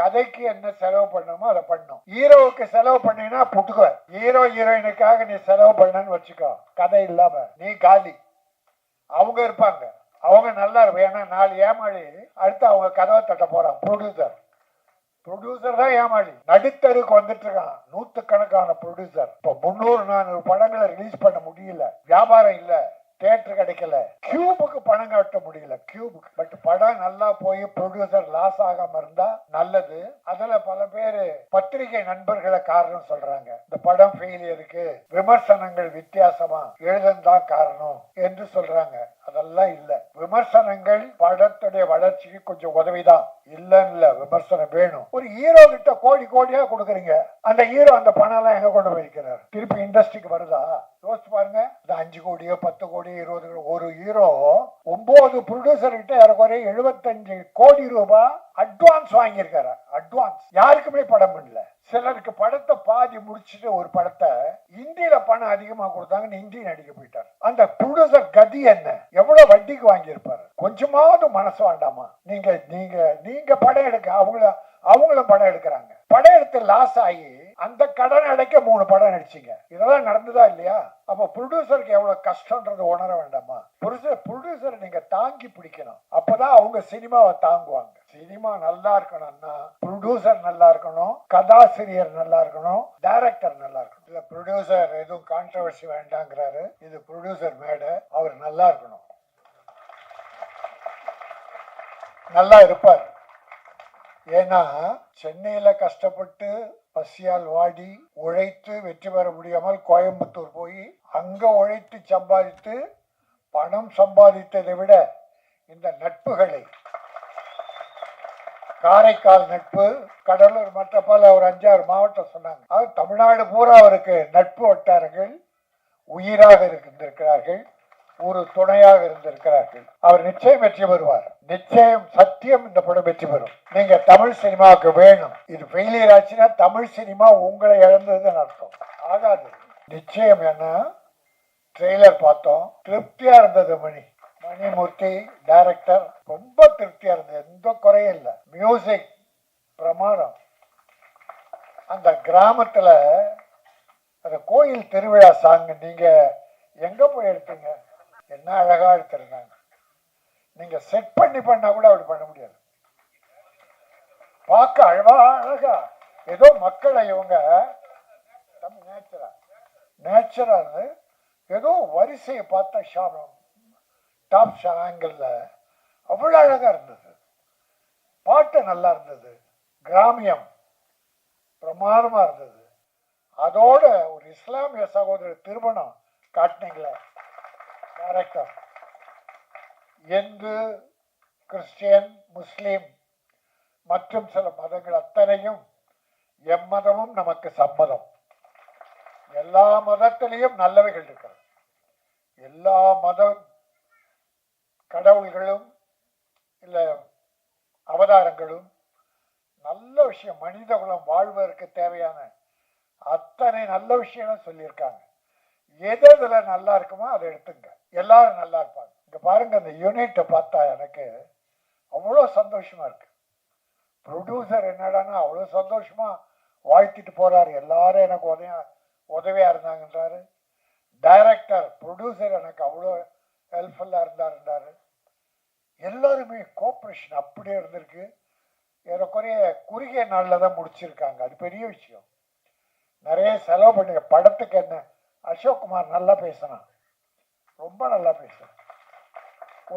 கதைக்கு என்ன செலவு பண்ணணுமோ அதை பண்ணும். ஹீரோவுக்கு செலவு பண்ணினா புட்டுக்க. ஹீரோ ஹீரோயினுக்காக நீ செலவு பண்ணன்னு வச்சுக்கோ, கதை இல்லாம நீ காலி. அவங்க இருப்பாங்க, அவங்க நல்லா இருப்பாங்க. ஏன்னா நாலு ஏமாளி அடுத்து அவங்க கதவை தட்ட போறான். ப்ரொடியூசர் தான் ஏமாளி. நடுத்தருக்கு வந்துட்டு இருக்கான் நூத்துக்கணக்கான ப்ரொடியூசர். இப்போ 300-400 படங்களை ரிலீஸ் பண்ண முடியல, வியாபாரம் இல்ல, தியேட்டர் கிடைக்கல, கியூபுக்கு பணம் கட்ட முடியல. கியூபுக்கு பட் படம் நல்லா போய் ப்ரொடியூசர் லாஸ் ஆகாம இருந்தா நல்லது. அதுல பல பேரு பத்திரிகை நண்பர்களை காரணம் சொல்றாங்க, இந்த படம் ஃபெயிலியருக்கு விமர்சனங்கள் வித்தியாசமா எழுதந்தான் காரணம் என்று சொல்றாங்க. அதெல்லாம் இல்ல. விமர்சனங்கள் படத்துடைய வளர்ச்சிக்கு கொஞ்சம் உதவிதான், இல்ல விமர்சனம் வேணும். ஒரு ஹீரோ கிட்ட கோடி கோடியா கொடுக்குறீங்க, அந்த ஹீரோ அந்த பணம் எல்லாம் எங்க கொண்டு போயிருக்கிறார்? திருப்பி இண்டஸ்ட்ரிக்கு வருதா? யோசிச்சு பாருங்க. 5 கோடியோ 10 கோடி 20 கோடி. ஒரு ஹீரோ 9 ப்ரொடியூசர் கிட்ட ஏறக்குறைய 75 கோடி ரூபாய் அட்வான்ஸ் வாங்கியிருக்காரு. அட்வான்ஸ். யாருக்குமே படம் பண்ணல. சிலருக்கு படத்தை பாதி முடிச்சுட்டு ஒரு படத்தை இந்தியில பணம் அதிகமா கொடுத்தாங்கன்னு இந்தி நடிக்க போயிட்டார். அந்த ப்ரொடியூசர் கதி என்ன? எவ்வளவு வட்டிக்கு வாங்கியிருப்பாரு? கொஞ்சமாவது மனசு வேண்டாமா? நீங்க படம் எடுக்க, அவங்களும் படம் எடுக்கிறாங்க. படம் எடுத்து லாஸ் ஆகி அந்த கடன் அடைக்க 3 படம் நடிச்சீங்க. இதெல்லாம் நடந்ததா இல்லையா? அப்ப ப்ரொடியூசருக்கு எவ்வளவு கஷ்டம்ன்றது உணர வேண்டாமா? ப்ரொடியூசர் நீங்க தாங்கி பிடிக்கணும். அப்பதான் அவங்க சினிமாவை தாங்குவாங்க. சினிமா நல்லா இருக்கணும்னா ப்ரொடியூசர் நல்லா இருக்கணும், கதாசிரியர் நல்லா இருக்கணும், டைரக்டர் நல்லா இருக்கணும். இல்ல ப்ரொடியூசர் எதுவும் கான்ட்ரவர்சி வேண்டாங்கிறாரு, இது ப்ரொடியூசர் மேடை, அவர் நல்லா இருக்கணும், நல்லா இருப்பார். ஏன்னா சென்னையில கஷ்டப்பட்டு பசியால் வாடி உழைத்து வெற்றி பெற முடியாமல் கோயம்புத்தூர் போய் அங்க உழைத்து சம்பாதித்து பணம் சம்பாதித்ததை விட இந்த நட்புகளை, காரைக்கால் நட்பு, கடலூர், மற்ற பல ஒரு 5-6 மாவட்டம் சொன்னாங்க. தமிழ்நாடு பூரா அவருக்கு நட்பு வட்டாரங்கள் உயிராக இருந்திருக்கிறார்கள், ஒரு துணையாக இருந்திருக்கிறார்கள். அவர் நிச்சயம் வெற்றி பெறுவார். நிச்சயம், சத்தியம் இந்த படம் வெற்றி பெறும். நீங்க தமிழ் சினிமாவுக்கு வேணும். இது ஃபெயிலியர் ஆச்சுன்னா தமிழ் சினிமா உங்களை இழந்ததுன்னு அர்த்தம். ஆகாது நிச்சயம். என்ன ட்ரெய்லர் பார்த்தோம், திருப்தியா இருந்தது. மணிமூர்த்தி டைரக்டர், ரொம்ப திருப்தியா இருந்தது, எந்த குறையும் இல்லை. மியூசிக் பிரமாதம். அந்த கிராமத்துல அந்த கோயில் திருவிழா சாங் நீங்க எங்க போய் எடுத்தீங்க? என்ன அழகா எடுத்திருந்தாங்க. நீங்க செட் பண்ணா கூட அப்படி பண்ண முடியாது. பார்க்க அழகா ஏதோ மக்களை இவங்க நேச்சரா ஏதோ வரிசையை பார்த்தா டாப் ஆங்கிள் அவ்வளவு அழகா இருந்தது. பாட்டு நல்லா இருந்தது, கிராமியம் பிரமாதமா இருந்தது. அதோட ஒரு இஸ்லாமிய சகோதரர் திருமணம் காட்டினீங்களே டைரக்டர். இந்து, கிறிஸ்டியன், முஸ்லிம் மற்றும் சில மதங்கள் அத்தனையும், எம்மதமும் நமக்கு சம்மதம். எல்லா மதத்திலையும் நல்லவைகள் இருக்கிறது. எல்லா மத கடவுள்களும் இல்ல அவதாரங்களும் நல்ல விஷயம், மனித குலம் வாழ்வதற்கு தேவையான அத்தனை நல்ல விஷயம் சொல்லியிருக்காங்க. எதுல நல்லா இருக்குமோ அதை எடுத்துங்க, எல்லாரும் நல்லா இருப்பாங்க. இங்க பாருங்க, அந்த யூனிட்டை பார்த்தா எனக்கு அவ்வளோ சந்தோஷமா இருக்கு. ப்ரொடியூசர் என்னடானா அவ்வளோ சந்தோஷமா வாழ்த்திட்டு போறாரு, எல்லாரும் எனக்கு உதவியா இருந்தாங்கன்றாரு. டைரக்டர், ப்ரொடியூசர் எனக்கு அவ்வளோ ஹெல்ப்ஃபுல்லா இருந்தாரு. எல்லாருமே கோஆப்ரேஷன் அப்படியே இருந்திருக்கு. ஏறக்குறைய குறுகிய நாளில் தான் முடிச்சிருக்காங்க, அது பெரிய விஷயம். நிறைய செலவு பண்ணுங்க. படத்துக்கு என்ன, அசோக் குமார் நல்லா பேசினான், ரொம்ப நல்லா பேசுறான்.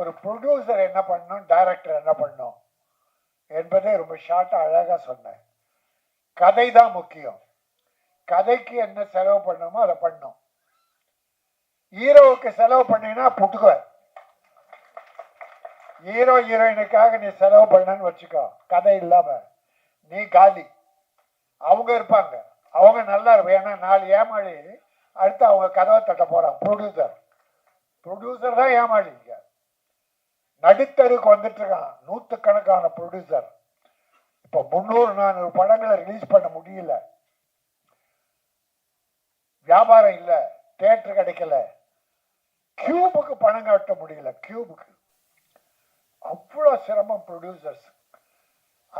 ஒரு ப்ரொடியூசர் என்ன பண்ணணும், டைரக்டர் என்ன பண்ணணும் என்பதை ரொம்ப ஷார்ட்டா அழகா சொன்னேன். கதை தான் முக்கியம். கதைக்கு என்ன செலவு பண்ணணுமோ அதை பண்ணும். ஹீரோவுக்கு செலவு பண்ணீங்கன்னா புட்டுக்க. ஹீரோ ஹீரோயினுக்காக நீ செலவு பண்ணன்னு வச்சுக்கோ, கதை இல்லாம நீ காலி. அவங்க இருப்பாங்க, அவங்க நல்லா இருப்பாங்க. ஏன்னா 4 ஏமாளி அடுத்து அவங்க கதவை தட்ட போறான். ப்ரொடியூசர் தான் ஏமாளிங்க. நடுத்தருக்கு வந்துட்டு இருக்கான் நூத்துக்கணக்கான ப்ரொடியூசர். இப்போ 300-400 படங்களை ரிலீஸ் பண்ண முடியல, வியாபாரம் இல்ல, தியேட்டர் கிடைக்கல, கியூபுக்கு பணம் கட்ட முடியல. கியூபுக்கு அவ்வளவு சிரமம் ப்ரொடியூசர்ஸ்.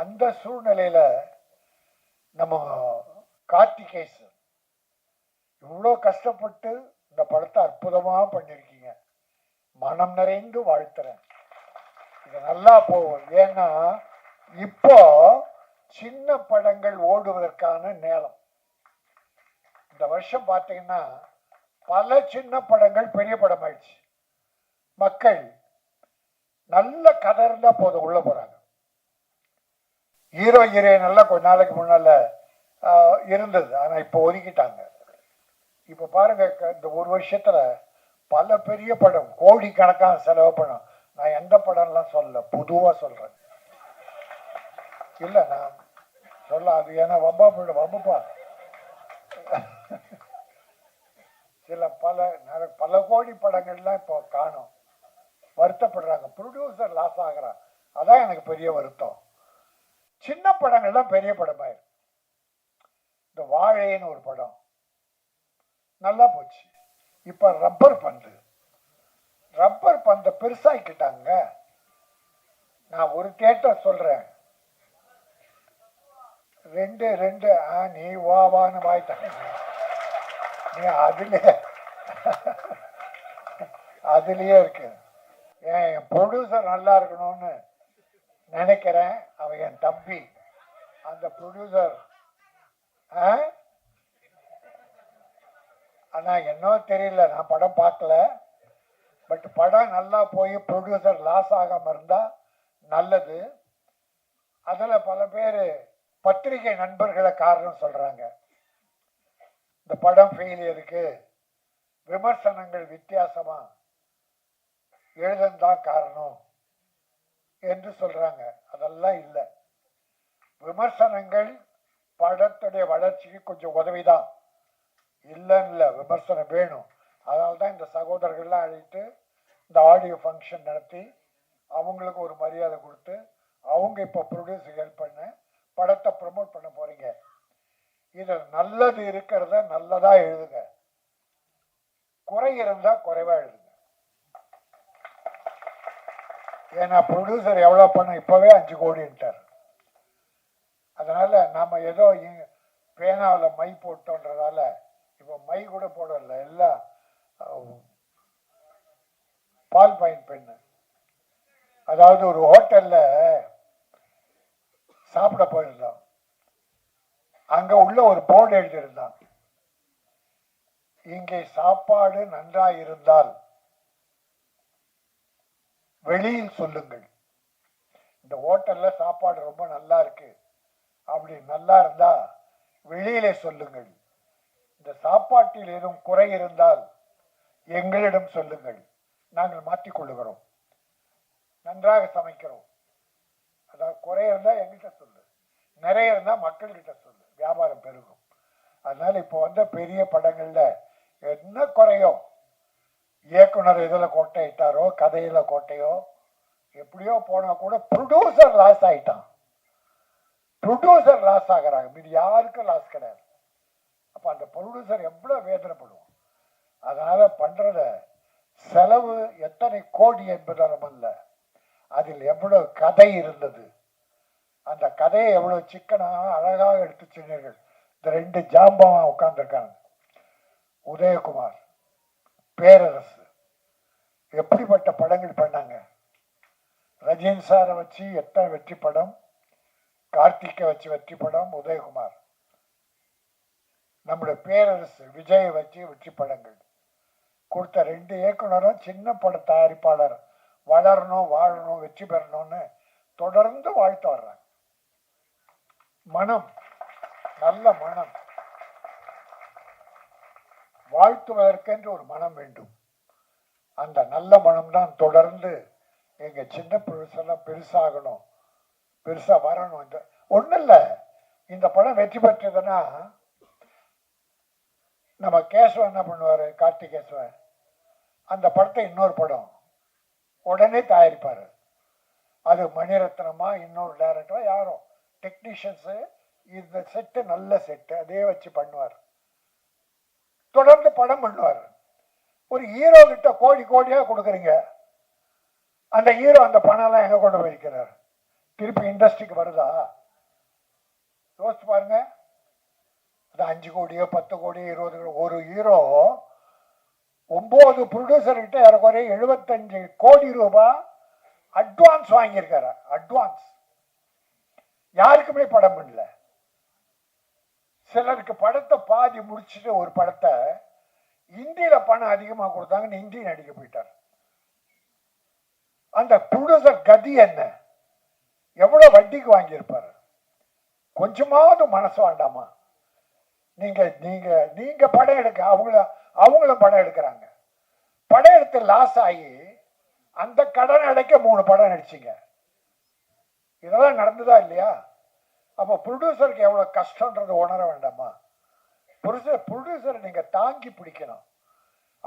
அந்த சூழ்நிலையில நம்ம கார்த்திகேஸ் இவ்வளோ கஷ்டப்பட்டு இந்த படத்தை அற்புதமா பண்ணிருக்கீங்க. மனம் நிறைந்து வாழ்த்துறேன். இது நல்லா போகும். ஏன்னா இப்போ சின்ன படங்கள் ஓடுவதற்கான நேரம். இந்த வருஷம் பார்த்தீங்கன்னா பல சின்ன படங்கள் பெரிய படம் ஆயிடுச்சு. மக்கள் நல்ல கதை இருந்தா போதும் உள்ள போறாங்க. ஹீரோ ஹீரோயின் எல்லாம் கொஞ்ச நாளைக்கு முன்னால இருந்தது, ஆனா இப்ப ஒதுக்கிட்டாங்க. இப்ப பாருங்க, இந்த ஒரு வருஷத்துல பல பெரிய படம் கோடி கணக்கான செலவு படம். நான் எந்த படம்லாம் சொல்ல, பொதுவா சொல்றேன். இல்ல நான் சொல்ல, அது ஏன்னா வம்பா போயிடும், வம்புப்பா. சில பல கோடி படங்கள்லாம் இப்போ காணும், வருத்தப்படுறாங்க. ப்ரொடியூசர் லாஸ் ஆகிறான், அதான் எனக்கு பெரிய வருத்தம். சின்ன படங்கள்லாம் பெரிய படமாயிரு. இந்த வாழைன்னு ஒரு படம் நல்லா போச்சு. இப்ப ரப்பர் பந்த பெருசாக்கிட்டாங்க. நான் ஒரு தியேட்டர் சொல்றேன், ரெண்டு நீ வாவான்னு வாய்த்தாங்க. நீ அதுலயே இருக்கு. என் ப்ரொடியூசர் நல்லா இருக்கணும்னு நினைக்கிறேன். அவன் என் தம்பி. அந்த ப்ரொடியூசர் ஆனா என்னோ தெரியல, நான் படம் பார்க்கல. பட் படம் நல்லா போய் ப்ரொடியூசர் லாஸ் ஆகாம இருந்தா நல்லது. அதுல பல பேர் பத்திரிகை நண்பர்களை காரணம் சொல்றாங்க. இந்த படம் ஃபெயிலியருக்கு விமர்சனங்கள் வித்தியாசமா எழுதந்தான் காரணம் என்று சொல்றாங்க. அதெல்லாம் இல்லை. விமர்சனங்கள் படத்துடைய வளர்ச்சிக்கு கொஞ்சம் உதவிதான், இல்லைன்னு இல்லை. விமர்சனம் வேணும். அதனால்தான் இந்த சகோதரர்கள்லாம் அழைத்து இந்த ஆடியோ ஃபங்க்ஷன் நடத்தி அவங்களுக்கு ஒரு மரியாதை கொடுத்து அவங்க இப்போ ப்ரொடியூசர் ஹெல்ப் பண்ண படத்தை ப்ரமோட் பண்ண போறீங்க. இதில் நல்லது இருக்கிறத நல்லதா எழுதுங்க, குறை இருந்தா குறைவா எழுதுங்க. ஏன்னா ப்ரொடியூசர் எவ்வளோ பண்ண இப்பவே 5 கோடின்ட்டார். அதனால நாம ஏதோ பேனாவில் மை போட்டோன்றதால இப்போ மை கூட போடல, எல்லாம் பால் பாயிண்ட் பெண்ணு. அதாவது ஒரு ஹோட்டல்ல சாப்பிட போயிருந்தோம். அங்க உள்ள ஒரு போர்டு எழுதியிருந்தான், இங்கே சாப்பாடு நன்றாக இருந்தால் வெளியில் சொல்லுங்கள். இந்த ஹோட்டல்ல சாப்பாடு ரொம்ப நல்லா இருக்கு, அப்படி நல்லா இருந்தா வெளியிலே சொல்லுங்கள். இந்த சாப்பாட்டில் ஏதும் குறை இருந்தால் எங்களிடம் சொல்லுங்கள், நாங்கள் மாற்றிக்கொள்ளுகிறோம். நன்றாக சமைக்கிறோம். அதாவது குறை இருந்தா எங்கிட்ட சொல்லு, நிறைய இருந்தா மக்கள்கிட்ட சொல்லு, வியாபாரம் பெருகும். அதனால இப்போ வந்த பெரிய படங்கள்ல என்ன குறையோ, இயக்குனர் இதுல கோட்டையிட்டாரோ, கதையில கோட்டையோ, எப்படியோ போனா கூட ப்ரொடியூசர் லாஸ் ஆயிட்டான். ப்ரொடியூசர் லாஸ் ஆகிறாங்க, மீது யாருக்கும் லாஸ் கிடையாது. அப்ப அந்த ப்ரொடியூசர் எவ்வளவு வேதனைப்படுவோம். அதனால பண்றத செலவு எத்தனை கோடி என்பதாலும் அல்ல, அதில் எவ்வளவு கதை இருந்தது, அந்த கதையை எவ்வளவு சிக்கனாக அழகாக எடுத்து சொன்னீர்கள். இந்த 2 ஜாம்பவா உட்கார்ந்துருக்காங்க, உதயகுமார், பேரரசு, எப்படிப்பட்ட படங்கள் பண்ணாங்க. ரஜினி சாரை வச்சு எத்தனை வெற்றி படம், கார்த்திகை வச்சு வெற்றி படம், உதயகுமார். நம்முடைய பேரரசு விஜய் வச்சு வெற்றி படங்கள் கொடுத்த 2 இயக்குனரும் சின்ன பட தயாரிப்பாளர் வளரணும், வாழணும், வெற்றி பெறணும்னு தொடர்ந்து வாழ்த்து வர்றாங்க. மனம், நல்ல மனம், வாழ்த்துவதற்கென்று ஒரு மனம் வேண்டும். அந்த நல்ல மனம் தான் தொடர்ந்து எங்க சின்ன ப்ரொடியூசர்லாம் பெருசாகணும், பெருசா வரணும். ஒன்றும் இல்லை, இந்த படம் வெற்றி பெற்றதுன்னா நம்ம கேசவன் என்ன பண்ணுவாரு, கார்த்திகேசவன் அந்த படத்தை இன்னொரு படம் உடனே தயாரிப்பாரு. அது மணிரத்னமா இன்னொரு டைரக்டரா யாரும் டெக்னீஷியன்ஸு, இந்த செட்டு நல்ல செட்டு, அதே வச்சு பண்ணுவார். தொடர்ந்து படம் பண்ணுவார். ஒரு ஹீரோ கிட்ட கோடி கோடியா கொடுக்குறீங்க, அந்த ஹீரோ அந்த பணம் எல்லாம் எங்க கொண்டு போயிருக்கிறார்? திருப்பி இண்டஸ்ட்ரிக்கு வருதா? யோசிச்சு பாருங்க. அது 5 கோடியோ 10 கோடியோ 20 கோடி. ஒரு ஹீரோ 9 ப்ரொடியூசர் கிட்ட ஏறக்குறைய 75 கோடி ரூபாய் அட்வான்ஸ் வாங்கியிருக்காரு. அட்வான்ஸ் யாருக்குமே படம் பண்ணல. சிலருக்கு படத்தை பாதி முடிச்சுட்டு ஒரு படத்தை இந்தியில பணம் அதிகமாக கொடுத்தாங்கன்னு ஹிந்தி நடிக்க போயிட்டார். அந்த ப்ரொடியூசர் கதி என்ன? எவ்வளவு வட்டிக்கு வாங்கியிருப்பாரு? கொஞ்சமாவது மனசு வேண்டாமா? நீங்க நீங்க நீங்க படம் எடுக்க அவங்களும் படம் எடுக்கிறாங்க. படம் எடுத்து லாஸ் ஆகி அந்த கடன் அடைக்க 3 படம் நடிச்சிங்க. இதெல்லாம் நடந்ததா இல்லையா? அப்ப ப்ரொடியூசருக்கு எவ்வளவு கஷ்டம்ன்றது உணர வேண்டாமா? ப்ரொடியூசரை நீங்க தாங்கி பிடிக்கணும்.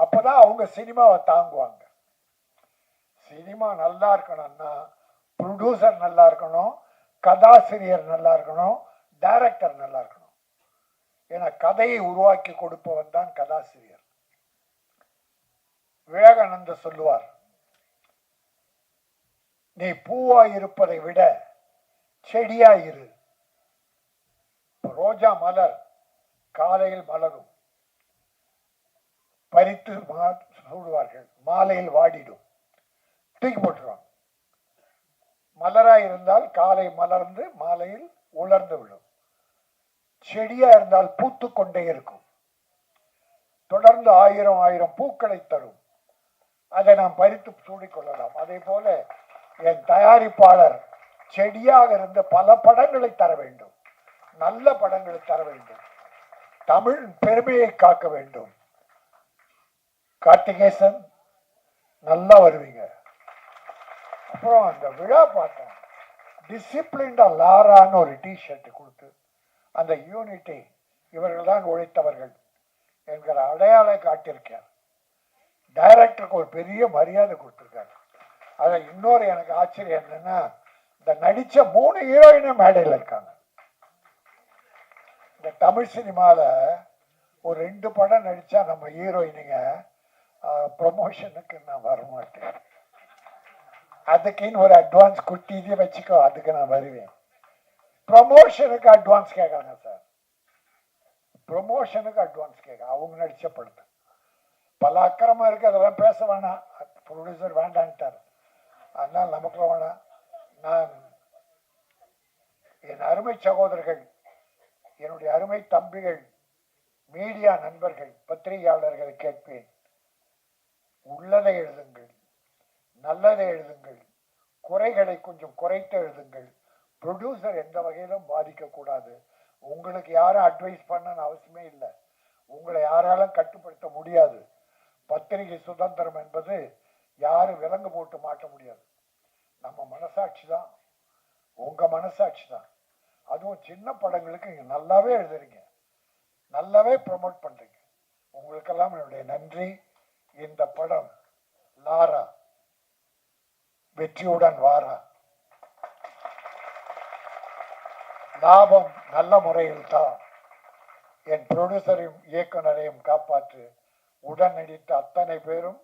அப்பதான் அவங்க சினிமாவை தாங்குவாங்க. சினிமா நல்லா இருக்கணும்னா ப்ரொடியூசர் நல்லா இருக்கணும், கதாசிரியர் நல்லா இருக்கணும், டைரக்டர் நல்லா இருக்கணும். ஏன்னா கதையை உருவாக்கி கொடுப்பவன் தான் கதாசிரியர். விவேகானந்த சொல்லுவார், நீ பூவா இருப்பதை விட செடியா இரு. ரோஜா மலர் காலையில் மலரும், பறித்து சூடுவார்கள், மாலையில் வாடிடும், தூக்கி போட்டுருவாங்க. மலராய் இருந்தால் காலை மலர்ந்து மாலையில் உலர்ந்து விடும். செடியா இருந்தால் பூத்து கொண்டே இருக்கும், தொடர்ந்து 1000 பூக்களை தரும். அதை நாம் பறித்து சூடிக்கொள்ளலாம். அதே போல என் தயாரிப்பாளர் செடியாக இருந்து பல படங்களை தர வேண்டும், நல்ல படங்களை தர வேண்டும், தமிழ் பெருமையை காக்க வேண்டும். கார்த்திகேசன் நல்லா வருவீங்க. அப்புறம் அந்த விழா பார்த்தோம், டிசிப்ளின்டா லாரான்னு ஒரு டிஷர்ட் கொடுத்து அந்த யூனிட்டி இவர்கள் தான் உழைத்தவர்கள் என்கிற அடையாளம் காட்டியிருக்கார். டைரக்டருக்கு ஒரு பெரிய மரியாதை கொடுத்திருக்காரு. அதை இன்னொரு எனக்கு ஆச்சரியம் என்னன்னா, இந்த நடிச்ச 3 ஹீரோயினும் மேடையில் இருக்காங்க. இந்த தமிழ் சினிமால ஒரு 2 படம் நடிச்சா நம்ம ஹீரோயினுங்க ப்ரொமோஷனுக்கு நான் வரமாட்டேன், அதுக்குன்னு ஒரு அட்வான்ஸ் குட்டியே வச்சுக்கோ, அதுக்கு நான் வருவேன். ப்ரொமோஷனுக்கு அட்வான்ஸ் கேட்காங்க சார், ப்ரொமோஷனுக்கு அட்வான்ஸ் கேட்க. அவங்க நடிச்ச படத்து பல அக்கிரமா இருக்கு, அதெல்லாம் பேச வேணாம். ப்ரொடியூசர் வேண்டான்ட்டார், அதனால நமக்கு வேணாம். நான் என் அருமை சகோதரர்கள், என்னுடைய அருமை தம்பிகள், மீடியா நண்பர்கள், பத்திரிகையாளர்களை கேட்பேன், உள்ளதை எழுதுங்கள், நல்லதை எழுதுங்கள், குறைகளை கொஞ்சம் குறைத்து எழுதுங்கள். ப்ரொடியூசர் எந்த வகையிலும் பாதிக்கக்கூடாது. உங்களுக்கு யாரும் அட்வைஸ் பண்ண அவசியமே இல்லை, உங்களை யாராலும் கட்டுப்படுத்த முடியாது. பத்திரிகை சுதந்திரம் என்பது யாரும் விலங்கு போட்டு மாட்ட முடியாது. நம்ம மனசாட்சி தான், உங்க மனசாட்சி தான். அதுவும் சின்ன படங்களுக்கு நீங்க நல்லாவே எழுதுறீங்க, நல்லாவே ப்ரமோட் பண்றீங்க. உங்களுக்கெல்லாம் என்னுடைய நன்றி. இந்த படம் லாரா வெற்றியுடன் வாரா, லாபம் நல்ல முறையில் தான். என் ப்ரொடியூசரையும் இயக்குனரையும் காப்பாற்று. உடன் நடித்த அத்தனை பேரும்,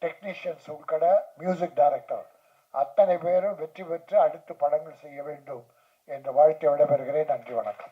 டெக்னீஷியன்ஸ் உட்பட மியூசிக் டைரக்டர் அத்தனை பேரும் வெற்றி பெற்று அடுத்து படங்கள் செய்ய வேண்டும் என்று வாழ்த்து விடைபெறுகிறேன். நன்றி, வணக்கம்.